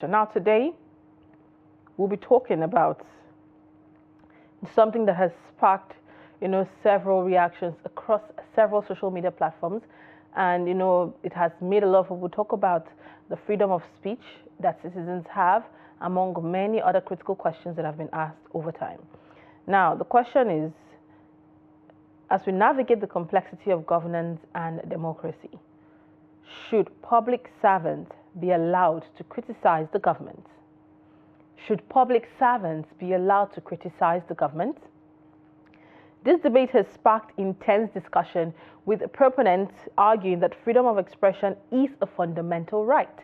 So now today, we'll be talking about something that has sparked, several reactions across several social media platforms. And, it has made a lot of people talk about the freedom of speech that citizens have, among many other critical questions that have been asked over time. Now, the question is, as we navigate the complexity of governance and democracy, should public servants be allowed to criticize the government? Should public servants be allowed to criticize the government? This debate has sparked intense discussion, with proponents arguing that freedom of expression is a fundamental right,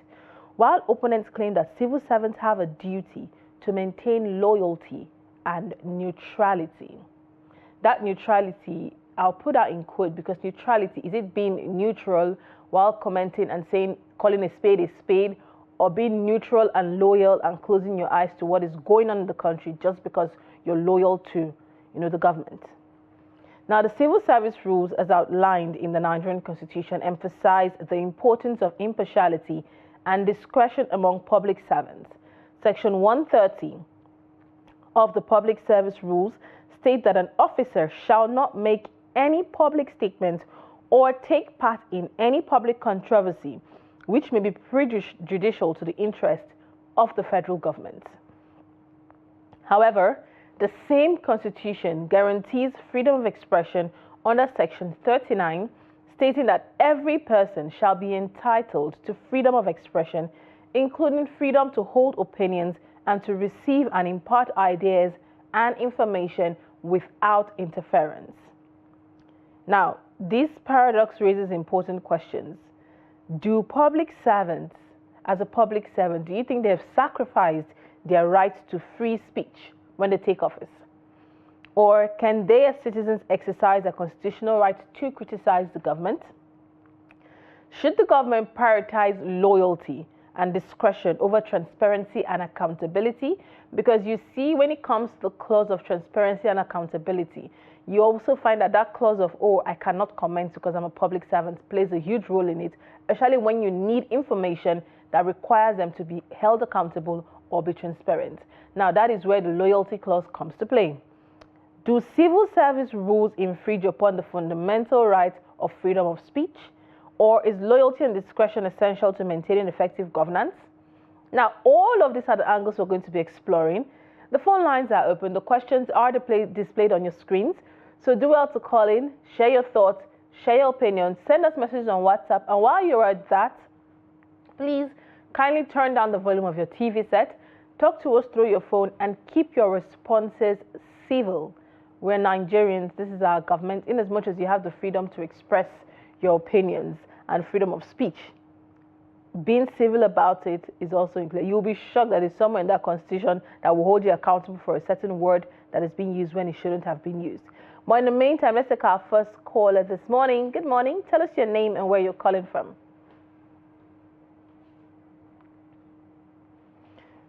while opponents claim that civil servants have a duty to maintain loyalty and neutrality. That neutrality, I'll put that in quote, because neutrality, is it being neutral while commenting and calling a spade, or being neutral and loyal and closing your eyes to what is going on in the country just because you're loyal to, the government? Now, the civil service rules, as outlined in the Nigerian Constitution, emphasize the importance of impartiality and discretion among public servants. Section 130 of the Public Service Rules state that an officer shall not make any public statement or take part in any public controversy which may be prejudicial to the interest of the federal government. However, the same Constitution guarantees freedom of expression under Section 39, stating that every person shall be entitled to freedom of expression, including freedom to hold opinions and to receive and impart ideas and information without interference. Now, this paradox raises important questions. Do public servants, as a public servant, do you think they have sacrificed their right to free speech when they take office? Or can they, as citizens, exercise their constitutional right to criticize the government? Should the government prioritize loyalty and discretion over transparency and accountability? Because you see, when it comes to the clause of transparency and accountability, you also find that that clause of, I cannot comment because I'm a public servant, plays a huge role in it, especially when you need information that requires them to be held accountable or be transparent. Now, that is where the loyalty clause comes to play. Do civil service rules infringe upon the fundamental right of freedom of speech? Or is loyalty and discretion essential to maintaining effective governance? Now, all of these are the angles we're going to be exploring. The phone lines are open. The questions are displayed on your screens. So do well to call in, share your thoughts, share your opinions, send us messages on WhatsApp. And while you're at that, please kindly turn down the volume of your TV set, talk to us through your phone, and keep your responses civil. We're Nigerians. This is our government. In as much as you have the freedom to express your opinions and freedom of speech, being civil about it is also included. You'll be shocked that there's somewhere in that constitution that will hold you accountable for a certain word that is being used when it shouldn't have been used. But in the meantime, let's take our first caller this morning. Good morning. Tell us your name and where you're calling from.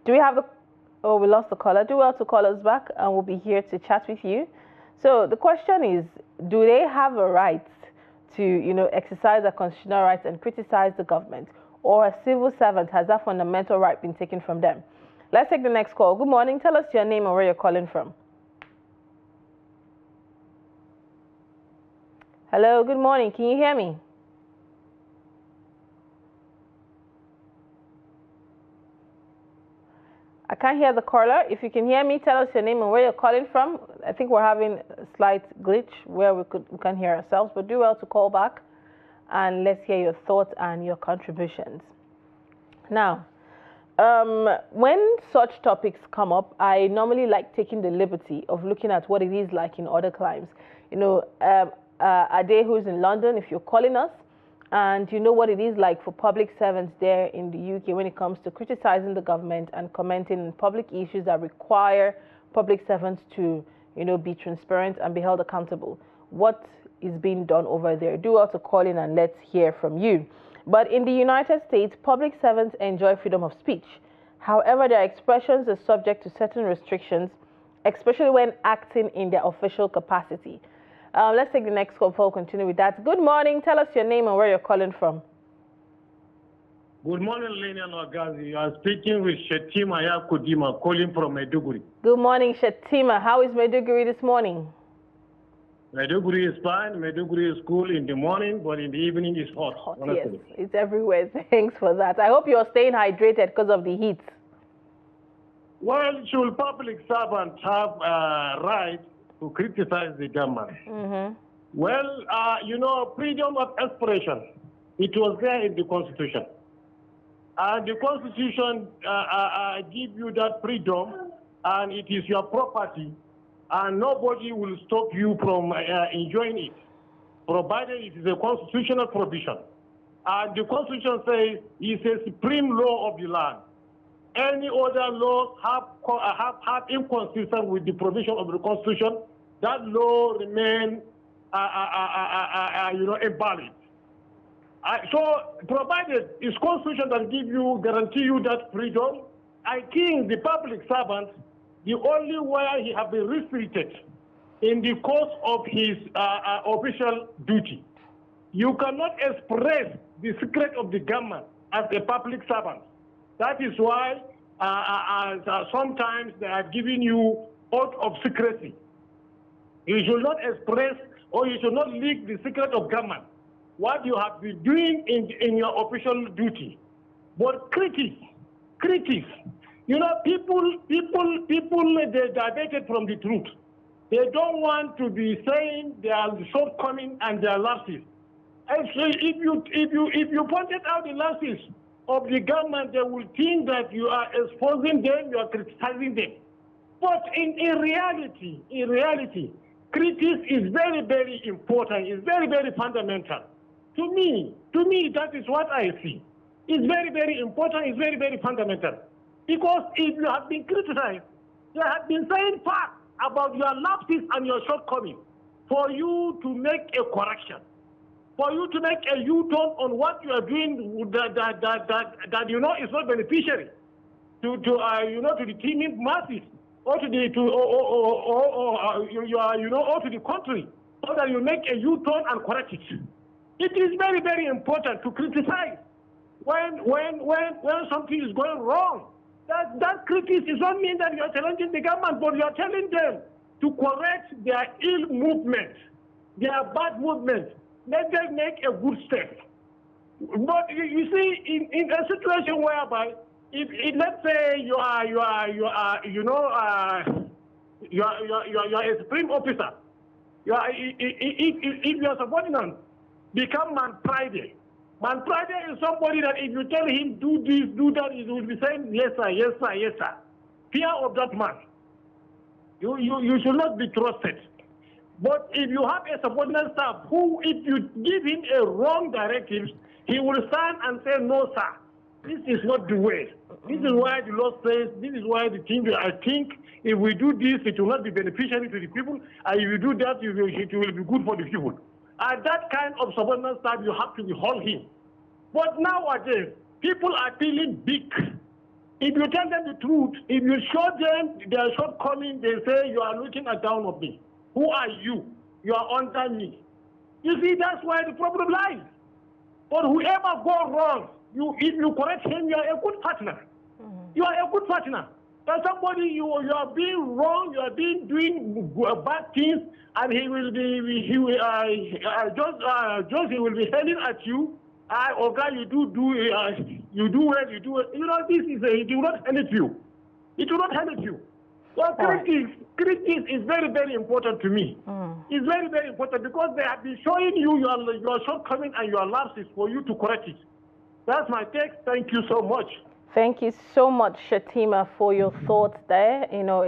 Do we have we lost the caller. Do well to call us back and we'll be here to chat with you. So the question is, do they have a right to, exercise their constitutional rights and criticize the government? Or a civil servant, has that fundamental right been taken from them? Let's take the next call. Good morning. Tell us your name and where you're calling from. Hello, good morning. Can you hear me? I can't hear the caller. If you can hear me, tell us your name and where you're calling from. I think we're having a slight glitch where we can't hear ourselves, but do well to call back and let's hear your thoughts and your contributions. Now, when such topics come up, I normally like taking the liberty of looking at what it is like in other climes. Ade, who's in London, if you're calling us, and you know what it is like for public servants there in the UK when it comes to criticizing the government and commenting on public issues that require public servants to, be transparent and be held accountable. What is being done over there? Do well to call in and let's hear from you. But in the United States, public servants enjoy freedom of speech. However, their expressions are subject to certain restrictions, especially when acting in their official capacity. Let's take the next call before we continue with that. Good morning. Tell us your name and where you're calling from. Good morning, Lilian Ogazi. You are speaking with Shetima Yakudima, calling from Maiduguri. Good morning, Shetima. How is Maiduguri this morning? Maiduguri is fine. Maiduguri is cool in the morning, but in the evening it's hot. Yes, it's everywhere. Thanks for that. I hope you're staying hydrated because of the heat. Well, should public servants have a right to criticize the government? Well, you know, freedom of expression, it was there in the Constitution. And the Constitution gives you that freedom, and it is your property, and nobody will stop you from enjoying it, provided it is a constitutional provision. And the Constitution says it's a supreme law of the land. Any other laws have inconsistent with the provision of the Constitution, that law remains, invalid. So, provided it's Constitution that guarantee you that freedom, I think the public servant, the only way he has been restricted in the course of his official duty. You cannot express the secret of the government as a public servant. That is why sometimes they are giving you oath of secrecy. You should not express or you should not leak the secret of government, what you have been doing in your official duty. But critics, you know, people, they diverted from the truth. They don't want to be saying their shortcomings and their lapses. And so if you pointed out the lapses of the government, they will think that you are exposing them, you are criticizing them. But in reality, criticism is very, very important. It's very, very fundamental. To me, that is what I see. It's very, very important. It's very, very fundamental. Because if you have been criticized, you have been saying facts about your lapses and your shortcomings for you to make a correction, for you to make a U-turn on what you are doing that you know is not beneficiary to the teeming masses or to the or to the country, so that you make a U-turn and correct it. It is very, very important to criticize when something is going wrong. That criticism does not mean that you are challenging the government, but you are telling them to correct their ill movement, their bad movement. Let them make a good step. But you see, in a situation whereby, if let's say you are a supreme officer, if your subordinate become man-prided. Man-prided is somebody that if you tell him do this, do that, he will be saying yes sir, yes sir, yes sir. Fear of that man. You should not be trusted. But if you have a subordinate staff who, if you give him a wrong directive, he will stand and say, no, sir, this is not the way. This is why the law says, this is why the thing, I think if we do this, it will not be beneficial to the people, and if you do that, it will be good for the people. And that kind of subordinate staff, you have to behold him. But nowadays, people are feeling big. If you tell them the truth, if you show them their shortcomings, they say, you are looking down on me. Who are you? You are under me. You see, that's where the problem lies. But whoever goes wrong, if you correct him, you are a good partner. You are a good partner. But somebody, you are being wrong, you are doing bad things, and he will be hailing at you. Oh God, you do well, you do it. You know, this is it will not help you. It will not help you. Well, critics is very, very important to me. It's very, very important because they have been showing you your shortcomings and your lapses for you to correct it. That's my take. Thank you so much. Thank you so much, Shetima, for your thoughts there. You know,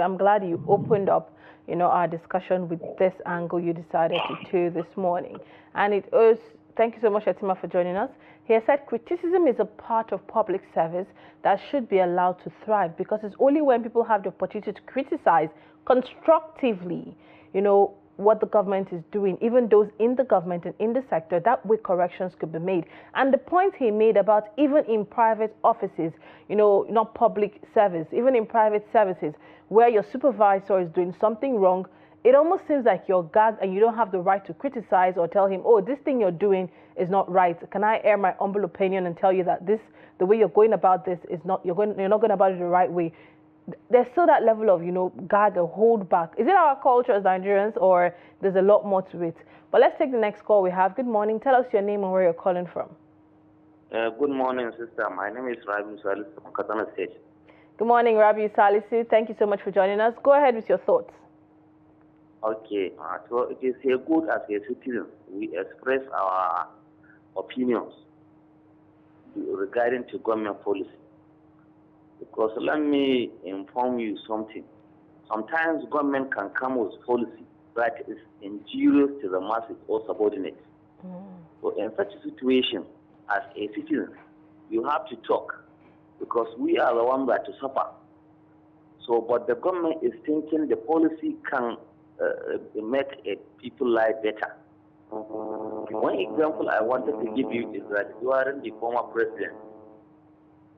I'm glad you opened up, our discussion with this angle you decided to do this morning. And it was, thank you so much, Shetima, for joining us. He has said criticism is a part of public service that should be allowed to thrive, because it's only when people have the opportunity to criticize constructively, what the government is doing, even those in the government and in the sector, that way corrections could be made. And the point he made about even in private offices, not public service, even in private services, where your supervisor is doing something wrong, it almost seems like you're gagged and you don't have the right to criticize or tell him, oh, this thing you're doing is not right. Can I air my humble opinion and tell you that the way you're going about this is not, you're not going about it the right way. There's still that level of, gag or hold back. Is it our culture as Nigerians, or there's a lot more to it? But let's take the next call we have. Good morning. Tell us your name and where you're calling from. Good morning, sister. My name is Rabi Salis from Katana State. Good morning, Rabi Salisu. Thank you so much for joining us. Go ahead with your thoughts. Okay. So it is good as a citizen we express our opinions regarding to government policy. Because let me inform you something. Sometimes government can come with policy that is injurious to the masses or subordinates. So in such a situation, as a citizen, you have to talk, because we are the ones that to suffer. So, but the government is thinking the policy can make people life better. One example I wanted to give you is that during the former president,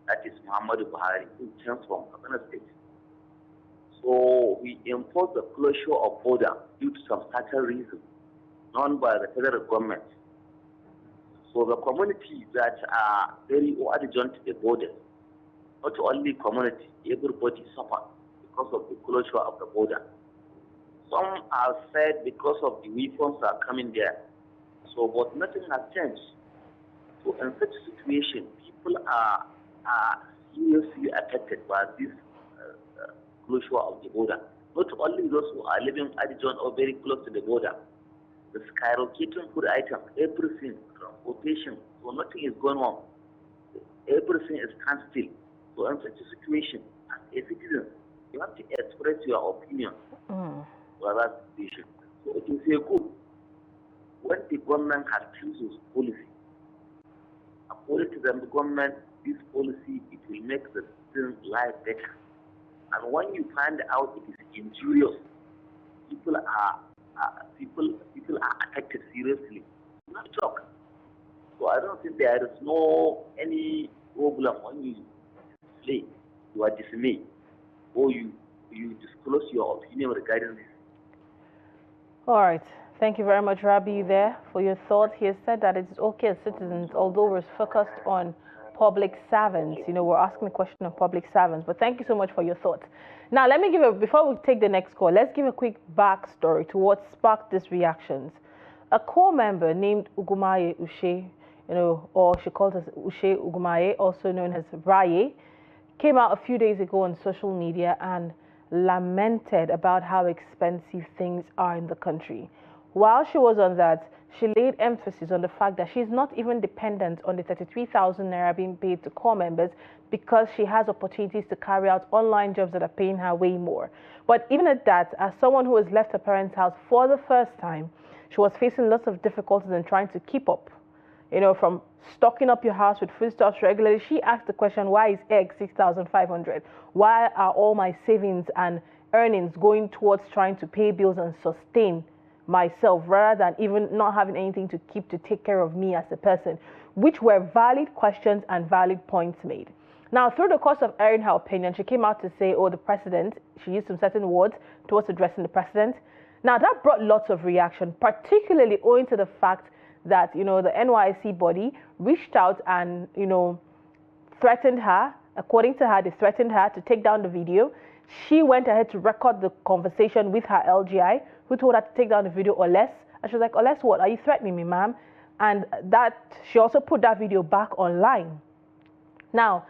that is Muhammadu Buhari, who comes from Katana State. So we imposed the closure of border due to some certain reason known by the federal government. So the communities that are very adjacent to the border, not only community, everybody suffer because of the closure of the border. Some have said because of the weapons are coming there. So, but nothing has changed. So in such a situation, people are seriously affected by this closure of the border. Not only those who are living adjacent or very close to the border. The skyrocketing food items, everything, transportation, so nothing is going on. Everything is standstill. So in such a situation, as a citizen, you have to express your opinion about that situation. So it is good when the government has chooses policy. According to the government, this policy, it will make the citizen's life better. And when you find out it is injurious, people are affected seriously. You have to talk. So I don't think there is any problem when you display your dismay or you disclose your opinion regarding this. All right. Thank you very much, Rabi, there for your thoughts. He has said that it's okay as citizens, although we're focused on public servants. We're asking a question of public servants. But thank you so much for your thoughts. Now, let me before we take the next call, let's give a quick backstory to what sparked these reactions. A core member named Ugumaye Ushe, or she calls us Ushe Ugumaye, also known as Raye, came out a few days ago on social media and lamented about how expensive things are in the country. While she was on that, she laid emphasis on the fact that she's not even dependent on the 33,000 naira being paid to core members because she has opportunities to carry out online jobs that are paying her way more. But even at that, as someone who has left her parents' house for the first time, she was facing lots of difficulties in trying to keep up. From stocking up your house with foodstuffs regularly, she asked the question, why is egg 6,500? Why are all my savings and earnings going towards trying to pay bills and sustain myself rather than even not having anything to keep to take care of me as a person, which were valid questions and valid points made. Now, through the course of airing her opinion, she came out to say, oh, the president, she used some certain words towards addressing the president. Now, that brought lots of reaction, particularly owing to the fact that, the NYC body reached out and, threatened her. According to her, they threatened her to take down the video. She went ahead to record the conversation with her LGI, who told her to take down the video or less. And she was like, oh, less what? Are you threatening me, ma'am? And she also put that video back online. Now,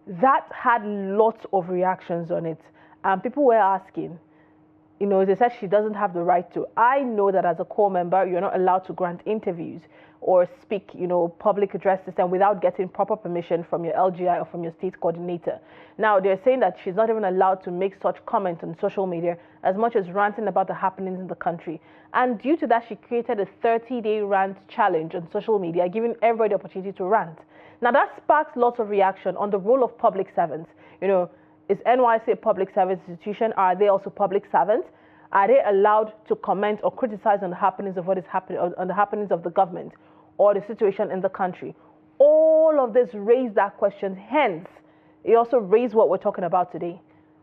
that had lots of reactions on it. And people were asking, they said she doesn't have the right to. I know that as a core member, you're not allowed to grant interviews or speak, public address system without getting proper permission from your LGI or from your state coordinator. Now, they're saying that she's not even allowed to make such comments on social media as much as ranting about the happenings in the country. And due to that, she created a 30-day rant challenge on social media, giving everybody the opportunity to rant. Now, that sparked lots of reaction on the role of public servants. Is NYC a public service institution? Are they also public servants? Are they allowed to comment or criticize on the happenings of what is happening, on the happenings of the government or the situation in the country? All of this raised that question. Hence, it also raised what we're talking about today.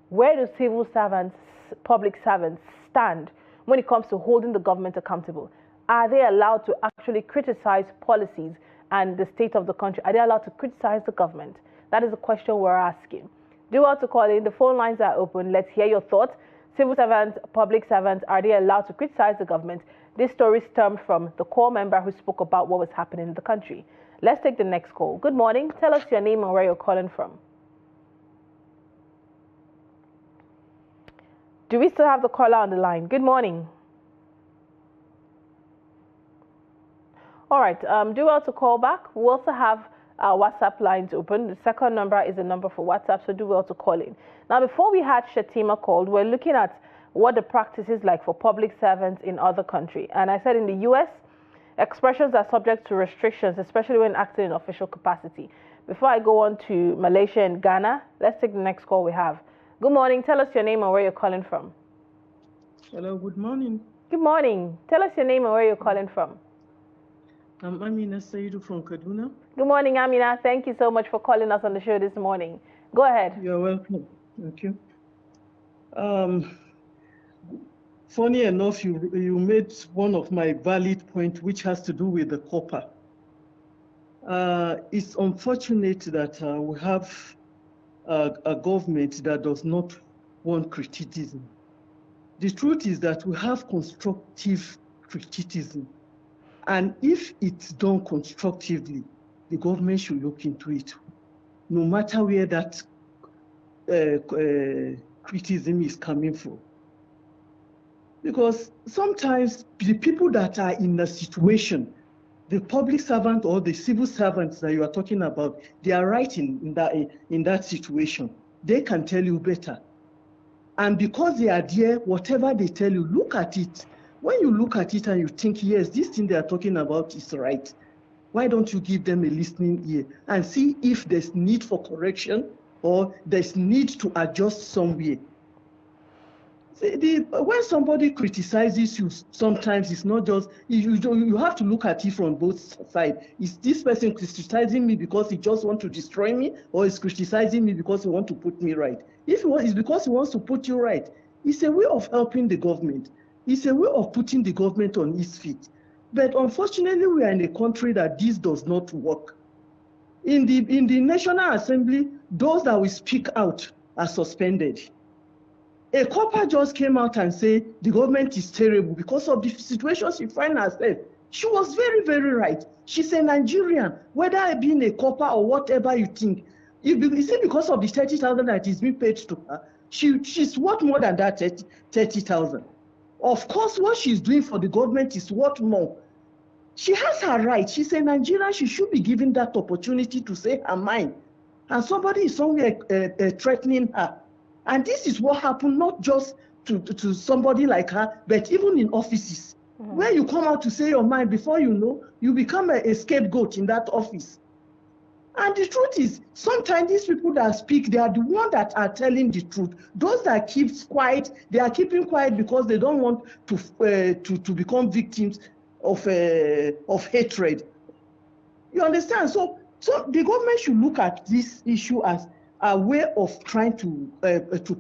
Where do civil servants, public servants stand when it comes to holding the government accountable? Are they allowed to actually criticize policies and the state of the country? Are they allowed to criticize the government? That is the question we're asking. Do well to call in. The phone lines are open. Let's hear your thoughts. Civil servants, public servants, are they allowed to criticize the government? This story stemmed from the core member who spoke about what was happening in the country. Let's take the next call. Good morning. Tell us your name and where you're calling from. Do we still have the caller on the line? Good morning. All right. Do well to call back. We also have our WhatsApp lines open. The second number is the number for WhatsApp, so do well to call in. Now, before we had Shatima called, we're looking at what the practice is like for public servants in other countries. And I said in the U.S., expressions are subject to restrictions, especially when acting in official capacity. Before I go on to Malaysia and Ghana, let's take the next call we have. Good morning. Tell us your name and where you're calling from. Hello, good morning. Good morning. Tell us your name and where you're calling from. I'm Amina Saidu from Kaduna. Good morning, Amina. Thank you so much for calling us on the show this morning. Go ahead. You're welcome. Thank you. Funny enough, you made one of my valid points, which has to do with the copper. It's unfortunate that we have a government that does not want criticism. The truth is that we have constructive criticism. And if it's done constructively, the government should look into it, no matter where that criticism is coming from. Because sometimes the people that are in a situation, the public servant or the civil servants that you are talking about, they are right in that situation. They can tell you better. And because they are there, whatever they tell you, look at it. When you look at it and you think, yes, this thing they are talking about is right, why don't you give them a listening ear and see if there's need for correction or there's need to adjust somewhere? When somebody criticizes you, sometimes it's not just, you have to look at it from both sides. Is this person criticizing me because he just wants to destroy me, or is criticizing me because he wants to put me right? If it's because he wants to put you right, it's a way of helping the government. It's a way of putting the government on its feet. But unfortunately, we are in a country that this does not work. In the National Assembly, those that will speak out are suspended. A copper just came out and said the government is terrible because of the situation she finds herself. She was very, very right. She's a Nigerian, whether being a copper or whatever you think. Is it because of the 30,000 that is being paid to her? She's worth more than that 30,000. Of course, what she's doing for the government is worth more. She has her right. She's a Nigerian. She should be given that opportunity to say her mind. And somebody is somewhere threatening her. And this is what happened not just to somebody like her, but even in offices. Mm-hmm. Where you come out to say your mind, before you know, you become a scapegoat in that office. And the truth is, sometimes these people that speak, they are the ones that are telling the truth. Those that keep quiet, they are keeping quiet because they don't want to become victims of hatred. You understand? So the government should look at this issue as a way of trying to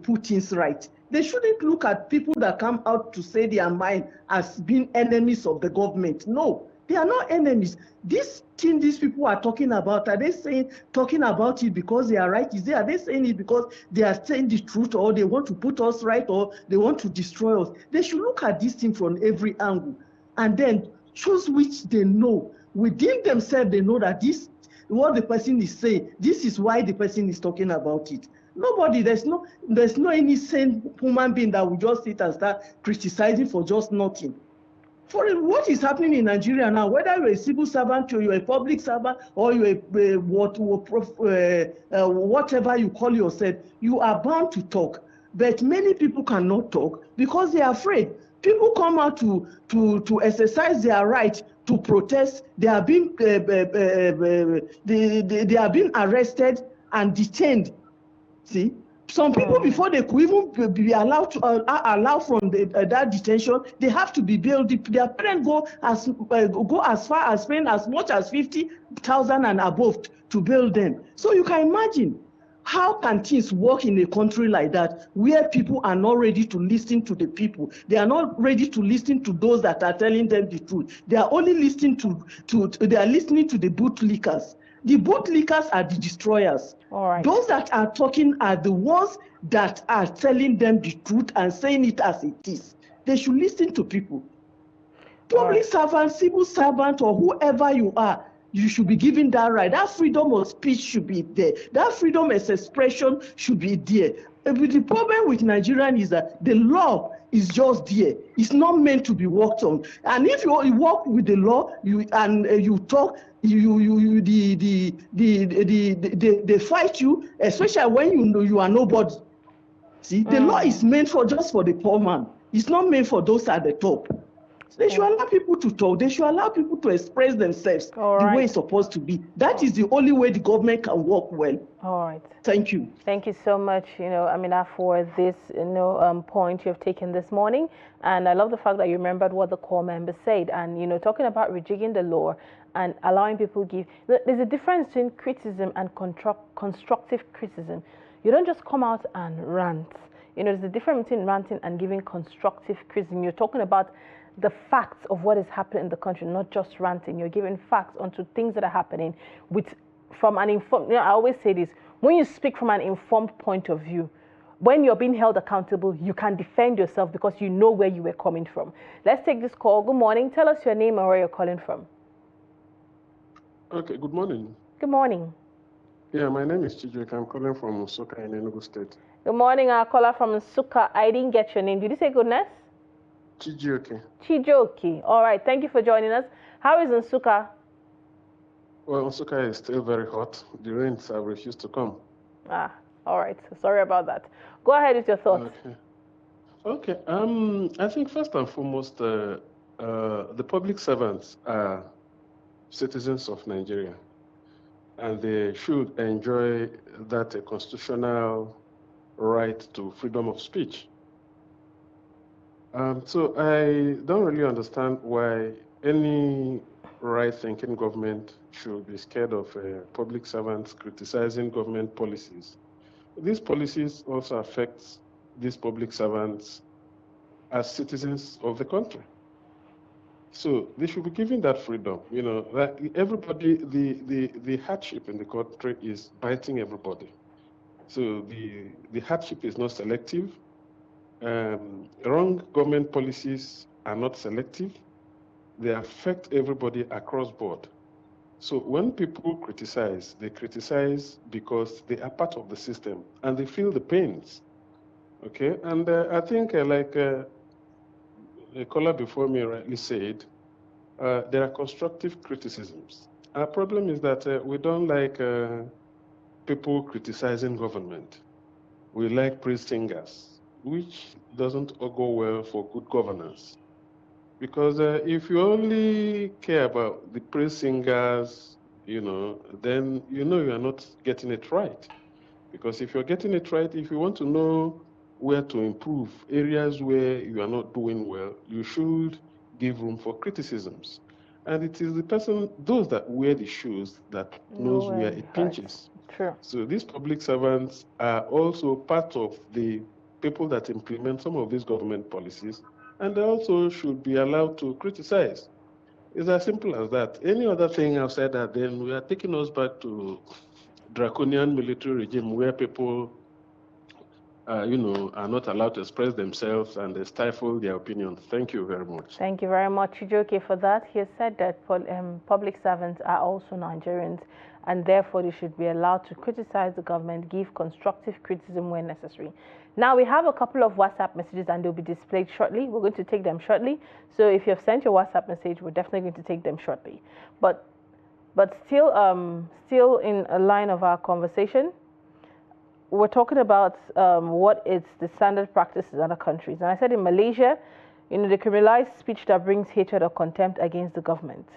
put things right. They shouldn't look at people that come out to say their mind as being enemies of the government. No, they are not enemies. This thing these people are talking about, are they talking about it because they are right? Are they saying it because they are saying the truth, or they want to put us right, or they want to destroy us? They should look at this thing from every angle and then choose which they know. Within themselves, they know that this, what the person is saying, this is why the person is talking about it. Nobody, there's no any sane human being that will just sit and start criticizing for just nothing. For what is happening in Nigeria now, whether you're a civil servant or you're a public servant or you're whatever you call yourself, you are bound to talk. But many people cannot talk because they are afraid. People come out to exercise their right to protest. They are being they are being arrested and detained. See, some people, before they could even be allowed to allow from that detention, they have to be bailed. Their parents go as far as paying as much as 50,000 and above to bail them. So you can imagine. How can things work in a country like that, where people are not ready to listen to the people? They are not ready to listen to those that are telling them the truth. They are only listening they are listening to the bootlickers. The bootlickers are the destroyers. All right. Those that are talking are the ones that are telling them the truth and saying it as it is. They should listen to people. Public servant, civil servant, or whoever you are, you should be given that right. That freedom of speech should be there. That freedom of expression should be there. But the problem with Nigerian is that the law is just there. It's not meant to be worked on. And if you work with the law, you talk, they fight you, especially when you know you are nobody. See, the law is meant just for the poor man. It's not meant for those at the top. They should allow people to talk. They should allow people to express themselves the way it's supposed to be. That is the only way the government can work well. All right. Thank you. Thank you so much, Amina, for this, point you have taken this morning. And I love the fact that you remembered what the core member said. And, talking about rejigging the law and allowing people to give. There's a difference between criticism and constructive criticism. You don't just come out and rant. There's a difference between ranting and giving constructive criticism. You're talking about the facts of what is happening in the country, not just ranting. You're giving facts onto things that are happening from an informed. I always say this: when you speak from an informed point of view, when you're being held accountable, you can defend yourself because you know where you were coming from. Let's take this call. Good morning. Tell us your name and where you're calling from. Okay. Good morning. Good morning. Yeah, my name is Daybreak. I'm calling from Nsukka in Enugu State. Good morning, our caller from Nsukka. I didn't get your name. Did you say goodness? Chijioke. Chijioke. All right. Thank you for joining us. How is Nsukka? Well, Nsukka is still very hot. The rains have refused to come. All right. Sorry about that. Go ahead with your thoughts. Okay. I think first and foremost, the public servants are citizens of Nigeria, and they should enjoy that constitutional right to freedom of speech. So I don't really understand why any right-thinking government should be scared of public servants criticizing government policies. These policies also affect these public servants as citizens of the country. So they should be given that freedom. That everybody, the hardship in the country is biting everybody. So the hardship is not selective. Wrong government policies are not selective. They affect everybody across board. So when people criticize, they criticize because they are part of the system and they feel the pains. Okay, and I think like a caller before me rightly said, there are constructive criticisms. Our problem is that we don't like people criticizing government. We like praise singers, which doesn't go well for good governance. Because if you only care about the praise singers, then you are not getting it right. Because if you're getting it right, if you want to know where to improve, areas where you are not doing well, you should give room for criticisms. And it is those that wear the shoes that knows where it pinches. True. So these public servants are also part of the people that implement some of these government policies, and they also should be allowed to criticize. It's as simple as that. Any other thing outside that, then we are taking us back to draconian military regime where people, are not allowed to express themselves and they stifle their opinions. Thank you very much. Thank you very much, Chijioke, for that. He has said that public servants are also Nigerians, and therefore they should be allowed to criticize the government, give constructive criticism when necessary. Now, we have a couple of WhatsApp messages and they'll be displayed shortly. We're going to take them shortly. So if you have sent your WhatsApp message, we're definitely going to take them shortly. But still in a line of our conversation, we're talking about what is the standard practice in other countries. And I said in Malaysia, they criminalize speech that brings hatred or contempt against the government.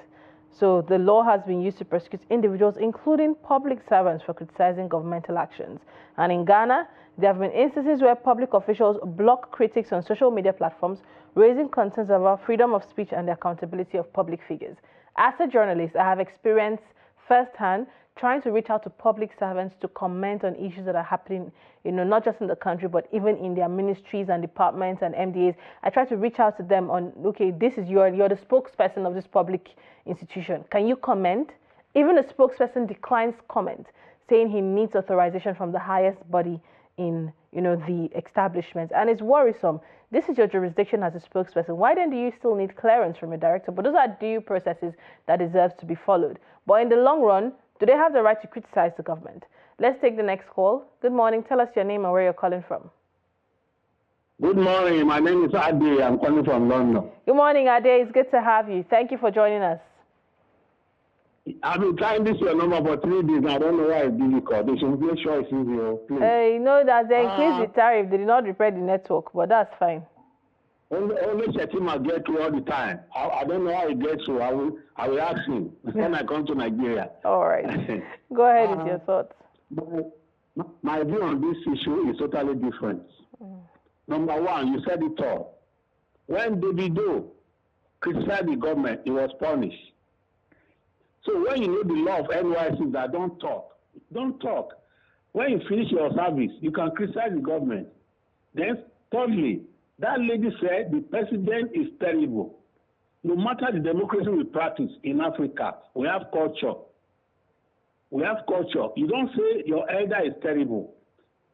So the law has been used to prosecute individuals, including public servants, for criticizing governmental actions. And in Ghana, there have been instances where public officials block critics on social media platforms, raising concerns about freedom of speech and the accountability of public figures. As a journalist, I have experienced firsthand trying to reach out to public servants to comment on issues that are happening, not just in the country, but even in their ministries and departments and MDAs. I try to reach out to them on, okay, this is you're the spokesperson of this public institution. Can you comment? Even the spokesperson declines comment, saying he needs authorization from the highest body in, the establishment. And it's worrisome. This is your jurisdiction as a spokesperson. Why then do you still need clearance from a director? But those are due processes that deserve to be followed. But in the long run, do they have the right to criticize the government? Let's take the next call. Good morning. Tell us your name and where you're calling from. Good morning. My name is Ade. I'm calling from London. Good morning, Ade. It's good to have you. Thank you for joining us. I've been trying this your number for 3 days. I don't know why it's difficult. They should make sure it's easy. Please. That they increased the tariff. They did not repair the network, but that's fine. Only Shetima get through all the time. I don't know how it gets through. I will ask him when I come to Nigeria. All right. Go ahead with your thoughts. My view on this issue is totally different. Number one, you said it all. When Davido criticized the government, he was punished. So when you know the law of NYC that don't talk. When you finish your service, you can criticize the government. Then, thirdly, that lady said the president is terrible. No matter the democracy we practice in Africa, we have culture. You don't say your elder is terrible.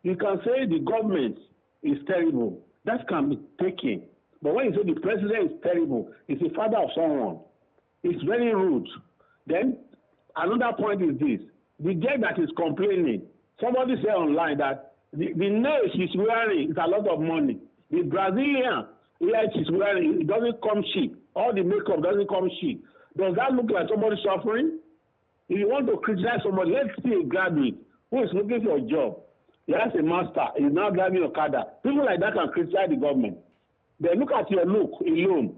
You can say the government is terrible. That can be taken. But when you say the president is terrible, he's the father of someone. It's very rude. Then, another point is this. The girl that is complaining, somebody said online that the nail she's wearing is a lot of money. The Brazilian hair she's wearing, it doesn't come cheap. All the makeup doesn't come cheap. Does that look like somebody suffering? If you want to criticize somebody, let's see a graduate who is looking for a job. He has a master. He's now driving Okada. People like that can criticize the government. They look at your look alone.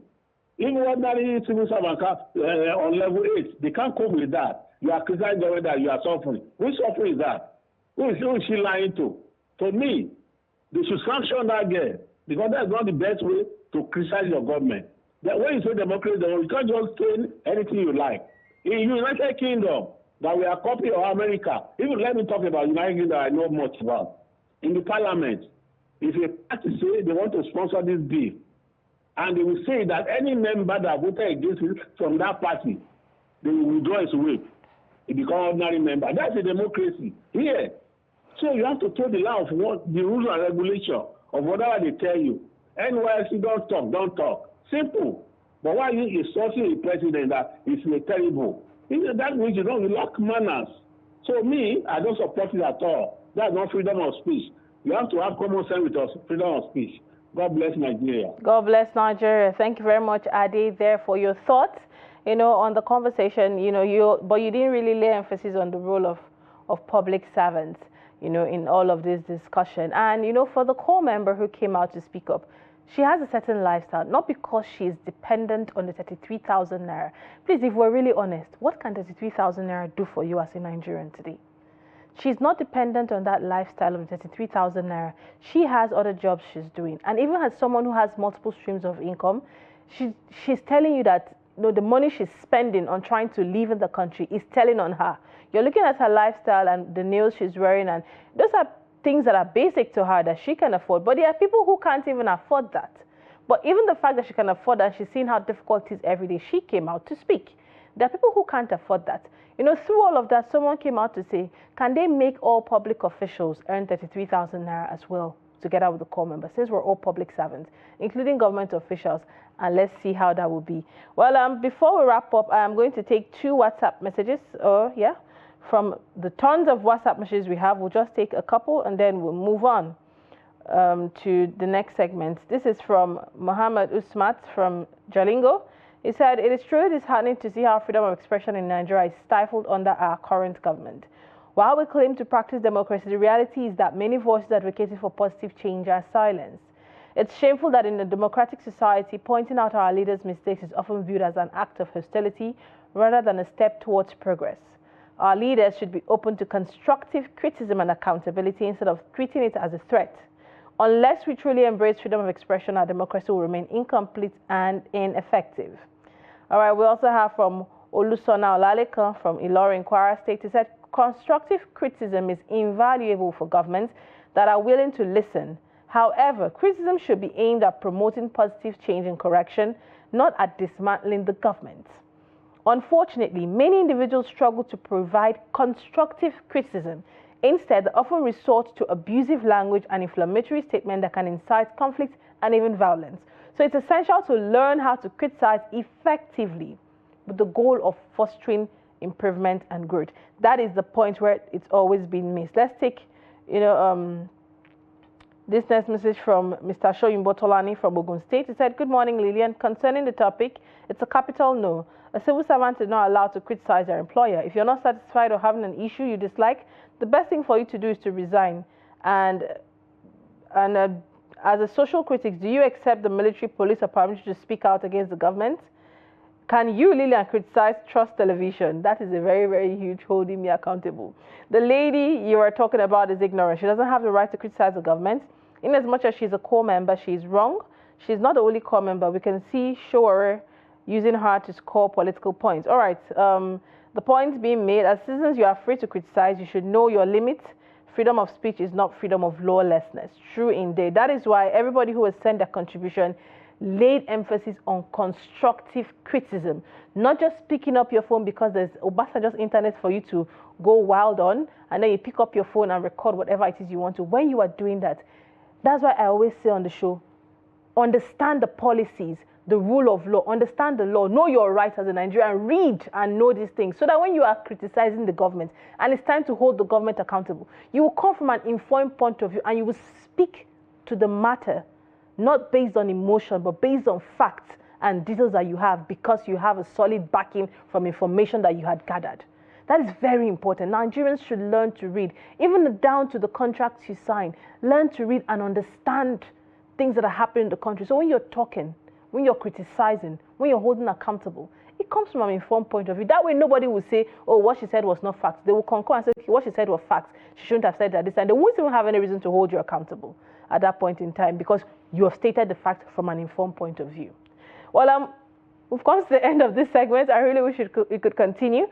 Even ordinary civil servants on level 8, they can't cope with that. You are criticizing the government that you are suffering. Which suffering is that? Who is she lying to? For me, they should sanction that girl because that's not the best way to criticize your government. That when you say democracy, you can't just say anything you like. In United Kingdom, that we are copy of America, even let me talk about United Kingdom that I know much about. In the parliament, if a party say they want to sponsor this bill, and they will say that any member that voted against it from that party, they will withdraw his weight. He become ordinary member. That's a democracy. Here. So you have to throw the law of what the rules and regulation of whatever they tell you. NYC don't talk. Simple. But why are you insulting a president that is terrible? That means you lack manners. So me, I don't support it at all. That's not freedom of speech. You have to have common sense with us, freedom of speech. God bless Nigeria. God bless Nigeria. Thank you very much, Ade, there for your thoughts, on the conversation, but you didn't really lay emphasis on the role of public servants, in all of this discussion. And, for the core member who came out to speak up, she has a certain lifestyle, not because she is dependent on the 33,000 naira. Please, if we're really honest, what can 33,000 naira do for you as a Nigerian today? She's not dependent on that lifestyle of 33,000 naira. She has other jobs she's doing. And even as someone who has multiple streams of income, she's telling you that the money she's spending on trying to live in the country is telling on her. You're looking at her lifestyle and the nails she's wearing, and those are things that are basic to her that she can afford. But there are people who can't even afford that. But even the fact that she can afford that, she's seeing how difficult it is every day, she came out to speak. There are people who can't afford that. Through all of that, someone came out to say, can they make all public officials earn 33,000 naira as well, together with the core members, since we're all public servants, including government officials, and let's see how that will be. Well, before we wrap up, I'm going to take 2 WhatsApp messages, from the tons of WhatsApp messages we have. We'll just take a couple, and then we'll move on to the next segment. This is from Muhammad Usmat from Jalingo. He said, it is truly disheartening to see how freedom of expression in Nigeria is stifled under our current government. While we claim to practice democracy, the reality is that many voices advocating for positive change are silenced. It's shameful that in a democratic society, pointing out our leaders' mistakes is often viewed as an act of hostility rather than a step towards progress. Our leaders should be open to constructive criticism and accountability instead of treating it as a threat. Unless we truly embrace freedom of expression, our democracy will remain incomplete and ineffective. All right, we also have from Olusona Olalekan from Ilorin, Kwara State. He said, constructive criticism is invaluable for governments that are willing to listen. However, criticism should be aimed at promoting positive change and correction, not at dismantling the government. Unfortunately, many individuals struggle to provide constructive criticism. Instead, they often resort to abusive language and inflammatory statements that can incite conflict and even violence. So it's essential to learn how to criticize effectively with the goal of fostering improvement and growth. That is the point where it's always been missed. Let's take, this next message from Mr. Shoyimbo Tolani from Ogun State. He said, "Good morning, Lilian. Concerning the topic, it's a capital no. A civil servant is not allowed to criticize their employer. If you're not satisfied or having an issue you dislike, the best thing for you to do is to resign. And as a social critic, do you accept the military, police, or paramilitary to speak out against the government? Can you, Lilian, criticize Trust Television?" That is a very, very huge holding me accountable. The lady you are talking about is ignorant. She doesn't have the right to criticize the government. In as much as she's a core member, she's wrong. She's not the only core member. We can see Shower using her to score political points. All right. The point being made, as citizens, you are free to criticize. You should know your limits. Freedom of speech is not freedom of lawlessness. True indeed. That is why everybody who has sent their contribution laid emphasis on constructive criticism, not just picking up your phone because there's Obasanjo's internet for you to go wild on, and then you pick up your phone and record whatever it is you want to. When you are doing that, that's why I always say on the show, understand the policies, the rule of law, understand the law, know your rights as a Nigerian, read and know these things, so that when you are criticizing the government and it's time to hold the government accountable, you will come from an informed point of view and you will speak to the matter, not based on emotion, but based on facts and details that you have, because you have a solid backing from information that you had gathered. That is very important. Nigerians should learn to read, even down to the contracts you sign. Learn to read and understand things that are happening in the country. So when you're talking, when you're criticizing, when you're holding accountable, it comes from an informed point of view. That way nobody will say, oh, what she said was not facts. They will concur and say, okay, what she said was facts. She shouldn't have said that this time. They won't even have any reason to hold you accountable at that point in time, because you have stated the fact from an informed point of view. Well, we've come to the end of this segment. I really wish we could continue,